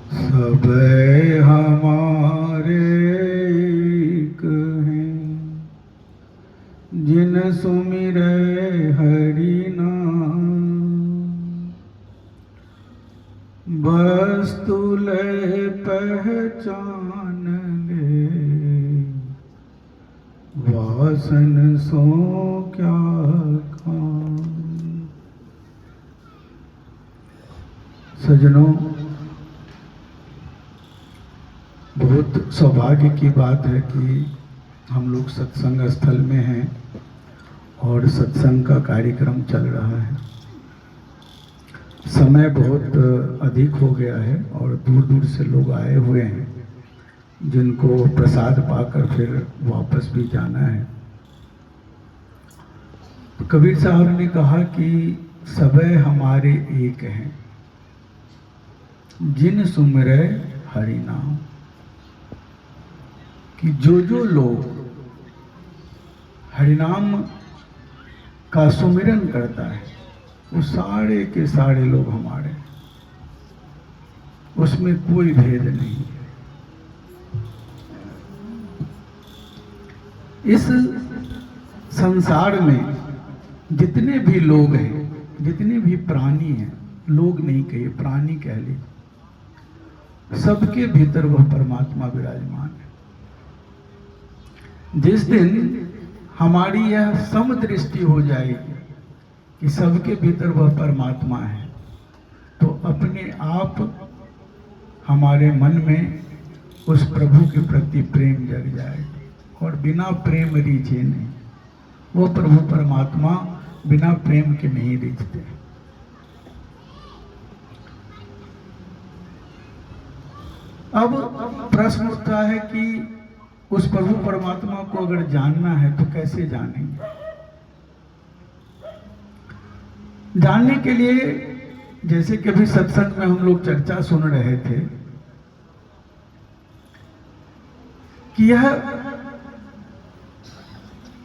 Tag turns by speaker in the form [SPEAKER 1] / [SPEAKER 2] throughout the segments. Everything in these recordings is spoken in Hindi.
[SPEAKER 1] सब हमारे एक हैं, जिन सुमिरै हरि नाम। वस्तु लय पहचान ले, वासन सो क्या काम। सज्जनों, बहुत सौभाग्य की बात है कि हम लोग सत्संग स्थल में हैं और सत्संग का कार्यक्रम चल रहा है। समय बहुत अधिक हो गया है और दूर दूर से लोग आए हुए हैं, जिनको प्रसाद पाकर फिर वापस भी जाना है। तो कबीर साहब ने कहा कि सबे हमारे एक हैं, जिन सुमिरै हरि नाम। कि जो लोग हरिनाम का सुमिरन करता है, वो सारे के सारे लोग हमारे, उसमें कोई भेद नहीं है। इस संसार में जितने भी लोग हैं, जितने भी प्राणी हैं, लोग नहीं कहिए, प्राणी कह लीजिए, सबके भीतर वह परमात्मा विराजमान है। जिस दिन हमारी यह समदृष्टि हो जाएगी कि सबके भीतर वह परमात्मा है, तो अपने आप हमारे मन में उस प्रभु के प्रति प्रेम जग जाएगा। और बिना प्रेम रीझे नहीं, वो प्रभु परमात्मा बिना प्रेम के नहीं रीझते। अब प्रश्न उठता है कि उस प्रभु परमात्मा को अगर जानना है तो कैसे जानेंगे। जानने के लिए जैसे कभी सत्संग में हम लोग चर्चा सुन रहे थे कि यह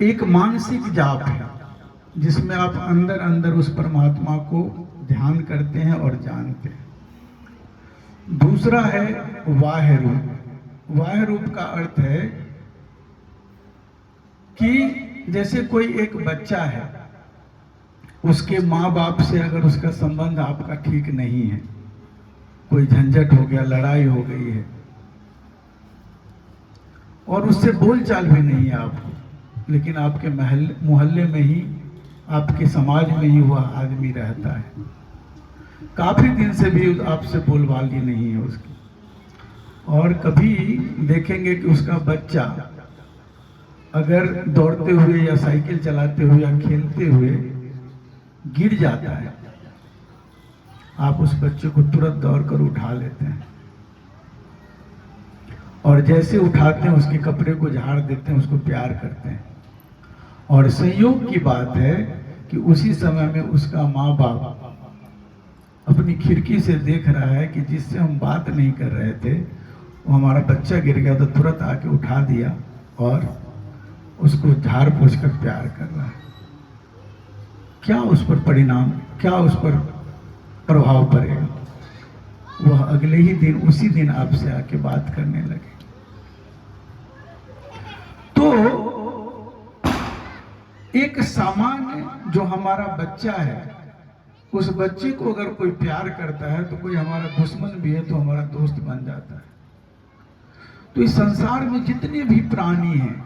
[SPEAKER 1] एक मानसिक जाप है, जिसमें आप अंदर अंदर उस परमात्मा को ध्यान करते हैं और जानते हैं। दूसरा है वाह्य रूप। वाह्य रूप का अर्थ है कि जैसे कोई एक बच्चा है, उसके माँ बाप से अगर उसका संबंध आपका ठीक नहीं है, कोई झंझट हो गया, लड़ाई हो गई है और उससे बोलचाल भी नहीं है आपको, लेकिन आपके मोहल्ले में ही, आपके समाज में ही वह आदमी रहता है, काफी दिन से भी आपसे बोलबाल ही नहीं है उसकी। और कभी देखेंगे कि उसका बच्चा अगर दौड़ते हुए या साइकिल चलाते हुए या खेलते हुए गिर जाता है, आप उस बच्चे को तुरंत दौड़कर उठा लेते हैं और जैसे उठाते हैं उसके कपड़े को झाड़ देते हैं, उसको प्यार करते हैं। और संयोग की बात है कि उसी समय में उसका माँ बाप अपनी खिड़की से देख रहा है कि जिससे हम बात नहीं कर रहे थे, वो हमारा बच्चा गिर गया, तो तुरंत आके उठा दिया और उसको झाड़ पोंछ कर प्यार कर रहा है। क्या उस पर परिणाम, क्या उस पर प्रभाव पड़ेगा? वह अगले ही दिन, उसी दिन आपसे आके बात करने लगे। तो एक सामान्य जो हमारा बच्चा है, उस बच्चे को अगर कोई प्यार करता है तो कोई हमारा दुश्मन भी है तो हमारा दोस्त बन जाता है। तो इस संसार में जितने भी प्राणी हैं,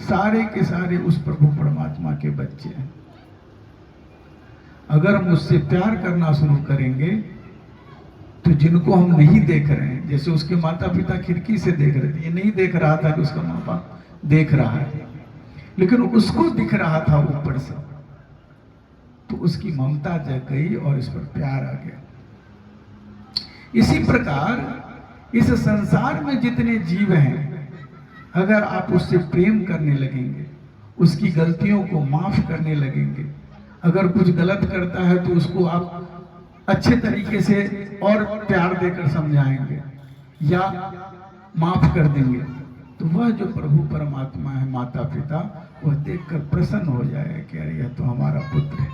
[SPEAKER 1] सारे के सारे उस प्रभु परमात्मा के बच्चे हैं। अगर हम उससे प्यार करना शुरू करेंगे तो जिनको हम नहीं देख रहे हैं, जैसे उसके माता पिता खिड़की से देख रहे थे, ये नहीं देख रहा था कि उसका माँ बाप देख रहा है, लेकिन उसको दिख रहा था ऊपर से, तो उसकी ममता जग गई और इस पर प्यार आ गया। इसी प्रकार इस संसार में जितने जीव हैं, अगर आप उससे प्रेम करने लगेंगे, उसकी गलतियों को माफ करने लगेंगे, अगर कुछ गलत करता है तो उसको आप अच्छे तरीके से और प्यार देकर समझाएंगे या माफ कर देंगे, तो वह जो प्रभु परमात्मा है, माता पिता, वह देखकर प्रसन्न हो जाएगा कि अरे यह तो हमारा पुत्र है,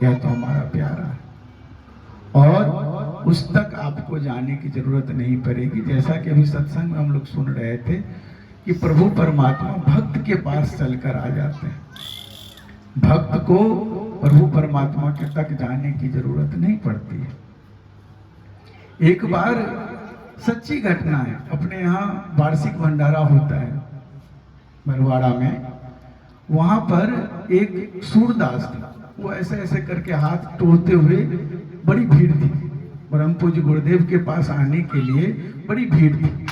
[SPEAKER 1] यह तो हमारा प्यारा है। और उस तक आपको जाने की जरूरत नहीं पड़ेगी। जैसा कि अभी सत्संग में हम लोग सुन रहे थे कि प्रभु परमात्मा भक्त के पास चलकर आ जाते हैं। भक्त को प्रभु परमात्मा के तक जाने की जरूरत नहीं पड़ती है। एक बार सच्ची घटना है, अपने यहाँ वार्षिक भंडारा होता है बरवाड़ा में। वहां पर एक सूरदास था, वो ऐसे ऐसे करके हाथ टोलते हुए, बड़ी भीड़ थी ब्रह्म पूज्य गुरुदेव के पास आने के लिए, बड़ी भीड़ थी।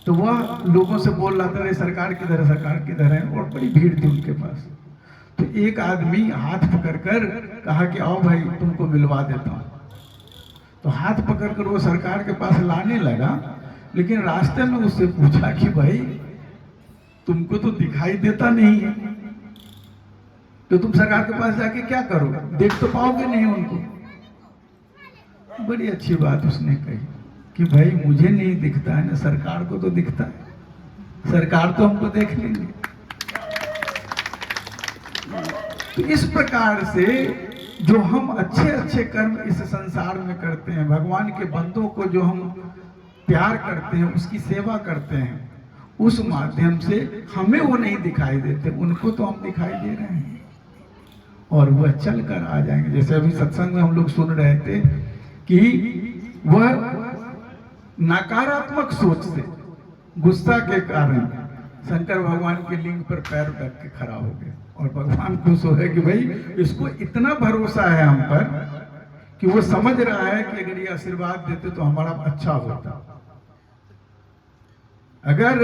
[SPEAKER 1] तो वह लोगों से बोल रहा था सरकार किधर है, सरकार किधर है, और बड़ी भीड़ थी उनके पास। तो एक आदमी हाथ पकड़कर कहा कि आओ भाई तुमको मिलवा देता हूं। तो हाथ पकड़कर वो सरकार के पास लाने लगा, लेकिन रास्ते में उससे पूछा कि भाई तुमको तो दिखाई देता नहीं है, तो तुम सरकार के पास जाके क्या करो, देख तो पाओगे नहीं उनको। बड़ी अच्छी बात उसने कही कि भाई मुझे नहीं दिखता है ना, सरकार को तो दिखता है, सरकार तो हमको देख लेंगे। तो इस प्रकार से जो हम अच्छे अच्छे कर्म इस संसार में करते हैं, भगवान के बंदों को जो हम प्यार करते हैं, उसकी सेवा करते हैं, उस माध्यम से हमें वो नहीं दिखाई देते, उनको तो हम दिखाई दे रहे हैं और वह चल कर आ जाएंगे। जैसे अभी सत्संग में हम लोग सुन रहे थे कि वह नकारात्मक सोच से, गुस्सा के कारण शंकर भगवान के लिंग पर पैर रख के खड़ा हो गए और भगवान खुश हो गए कि भाई इसको इतना भरोसा है हम पर कि वो समझ रहा है कि अगर ये आशीर्वाद देते तो हमारा अच्छा होता। अगर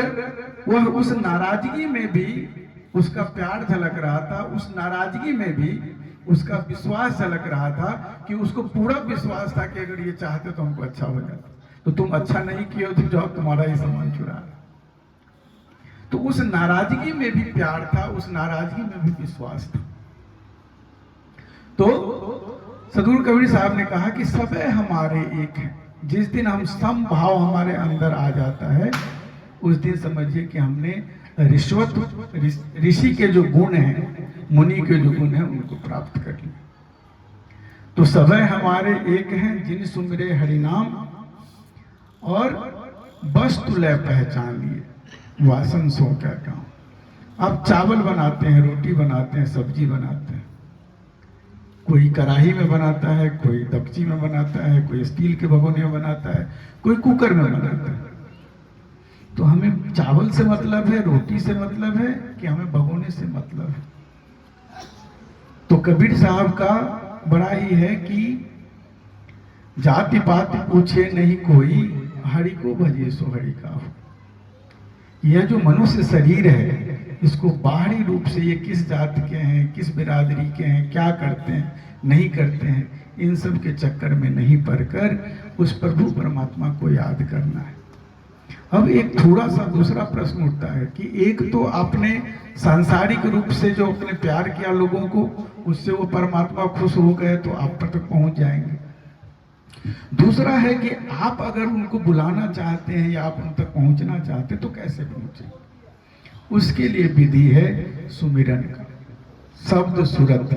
[SPEAKER 1] वह उस नाराजगी में भी उसका प्यार झलक रहा था, उस नाराजगी में भी उसका विश्वास झलक रहा था कि उसको पूरा विश्वास था कि अगर ये चाहते तो हमको अच्छा हो जाता, तो तुम अच्छा नहीं किए हो तो जाओ तुम्हारा ही सामान चुरा। तो उस नाराजगी में भी प्यार था, उस नाराजगी में भी विश्वास था। तो सदगुरु कबीर साहब ने कहा कि सब हमारे एक हैं। जिस दिन हम समभाव हमारे अंदर आ जाता है, उस दिन समझिए कि हमने ऋषि के जो गुण हैं, मुनि के जो गुण हैं, उनको प्राप्त कर लिया। तो सब हमारे एक हैं, जिन सुमिरे हरिनाम और वस्तु लय पहचान लिए, वासन सो क्या काम। आप चावल बनाते हैं, रोटी बनाते हैं, सब्जी बनाते हैं, कोई कढ़ाई में बनाता है, कोई दक्षी में बनाता है, कोई स्टील के भगोने में बनाता है, कोई कुकर में बनाता है। तो हमें चावल से मतलब है, रोटी से मतलब है कि हमें भगोने से मतलब है। तो कबीर साहब का बड़ा ही है कि जाति पाति पूछे नहीं कोई, हरि को भजे सो हरि का। यह जो मनुष्य शरीर है, इसको बाहरी रूप से ये किस जाति के हैं, किस बिरादरी के हैं, क्या करते हैं, नहीं करते हैं, इन सब के चक्कर में नहीं पड़कर उस प्रभु परमात्मा को याद करना है। अब एक थोड़ा सा दूसरा प्रश्न उठता है कि एक तो आपने सांसारिक रूप से जो अपने प्यार किया लोगों को, उससे वो परमात्मा खुश हो गए तो आप पर तक पहुंच जाएंगे। दूसरा है कि आप अगर उनको बुलाना चाहते हैं या आप उन तक पहुंचना चाहते हैं तो कैसे पहुंचे। उसके लिए विधि है सुमिरन का, शब्द सूरत।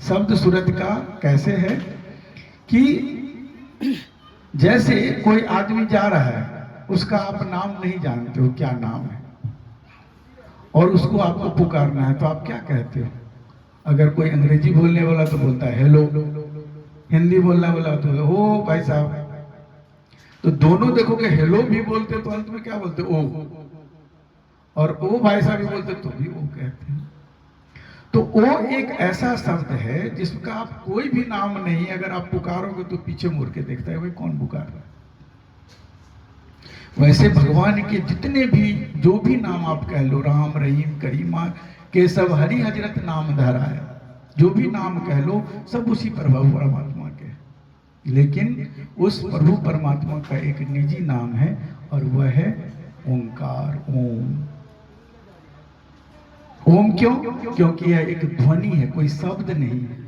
[SPEAKER 1] शब्द सूरत का कैसे है कि जैसे कोई आदमी जा रहा है, उसका आप नाम नहीं जानते हो, क्या नाम है, और उसको आपको पुकारना है, तो आप क्या कहते हो। अगर कोई अंग्रेजी बोलने वाला तो बोलता है हेलो, हिंदी बोलने वाला तो ओ भाई साहब। तो दोनों देखोगे हेलो भी बोलते तो अंत में क्या बोलते ओ, और ओ भाई साहब भी बोलते तो भी ओ कहते हैं। तो ओ एक ऐसा शब्द है जिसका आप कोई भी नाम नहीं, अगर आप पुकारोगे तो पीछे मुड़ के देखता है भाई कौन पुकार रहा है। वैसे भगवान के जितने भी जो भी नाम आप कह लो, राम रहीम करीमा केशव हरि हजरत नाम धरा है, जो भी नाम कह लो सब उसी प्रभु परमात्मा के। लेकिन उस प्रभु परमात्मा का एक निजी नाम है और वह है ओंकार, ओम। ओम क्यों? क्योंकि यह एक ध्वनि है, कोई शब्द नहीं है।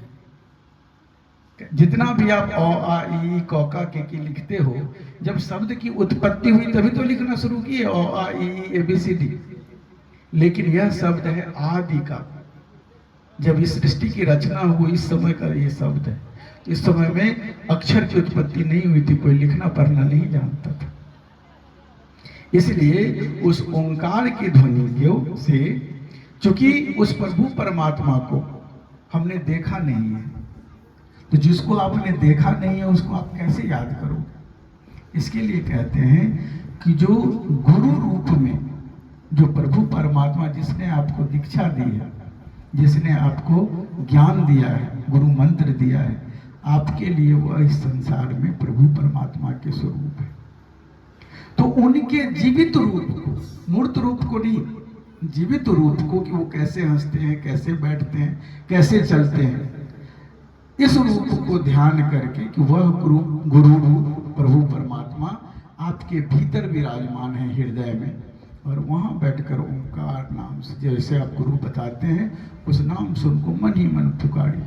[SPEAKER 1] जितना भी आप अ आ ई क क के की लिखते हो, जब शब्द की उत्पत्ति हुई तभी तो लिखना शुरू किए अ आ ई ए बी सी डी। लेकिन यह शब्द है आदि का, जब इस सृष्टि की रचना हुई इस समय का ये शब्द है। इस समय में अक्षर की उत्पत्ति नहीं हुई थी, कोई लिखना पढ़ना नहीं जानता था। इसलिए उस ओंकार की ध्वनि से, चूंकि उस प्रभु परमात्मा को हमने देखा नहीं है, तो जिसको आपने देखा नहीं है उसको आप कैसे याद करोगे? इसके लिए कहते हैं कि जो गुरु रूप में जो प्रभु परमात्मा जिसने आपको दीक्षा दी है, जिसने आपको ज्ञान दिया है, गुरु मंत्र दिया है, आपके लिए वह इस संसार में प्रभु परमात्मा के स्वरूप है। तो उनके जीवित रूप को, मूर्त रूप को नहीं, जीवित रूप को, कि वो कैसे हंसते हैं, कैसे बैठते हैं, कैसे चलते हैं, इस रूप को ध्यान करके कि वह गुरु रूप प्रभु परमात्मा आपके भीतर विराजमान है हृदय में, और वहाँ बैठकर ओंकार नाम से जैसे आप गुरु बताते हैं उस नाम से उनको मन ही मन पुकारिए,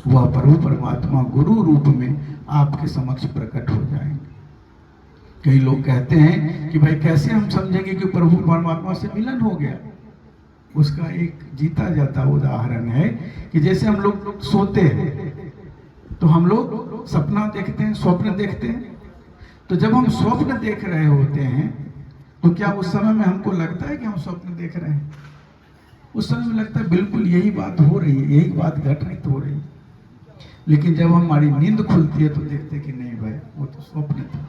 [SPEAKER 1] वह प्रभु परमात्मा गुरु रूप में आपके समक्ष प्रकट हो जाएंगे। कई लोग कहते हैं कि भाई कैसे हम समझेंगे कि प्रभु परमात्मा से मिलन हो गया? उसका एक जीता जाता उदाहरण है कि जैसे हम लोग सोते हैं तो हम लोग सपना देखते हैं, स्वप्न देखते हैं। तो जब हम स्वप्न देख रहे होते हैं तो क्या उस समय में हमको लगता है कि हम स्वप्न देख रहे हैं? उस समय में लगता है बिल्कुल यही बात हो रही है, यही बात घटित हो रही है। लेकिन जब हमारी नींद खुलती है तो देखते हैं कि नहीं भाई, वो तो स्वप्न था।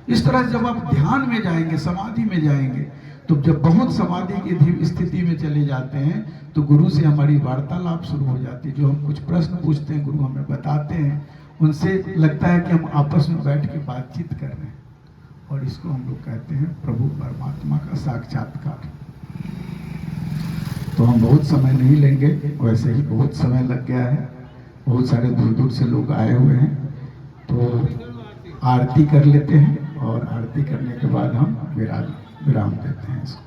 [SPEAKER 1] इस तरह जब आप ध्यान में जाएंगे, समाधि में जाएंगे, तो जब बहुत समाधि की स्थिति में चले जाते हैं तो गुरु से हमारी वार्तालाप शुरू हो जाती है। जो हम कुछ प्रश्न पूछते हैं गुरु हमें बताते हैं, उनसे लगता है कि हम आपस में बैठ के बातचीत कर रहे हैं, और इसको हम लोग कहते हैं प्रभु परमात्मा का साक्षात्कार। तो हम बहुत समय नहीं लेंगे, वैसे ही बहुत समय लग गया है, बहुत सारे दूर दूर से लोग आए हुए हैं। तो आरती कर लेते हैं, और आरती करने के बाद हम विराम देते हैं इसको।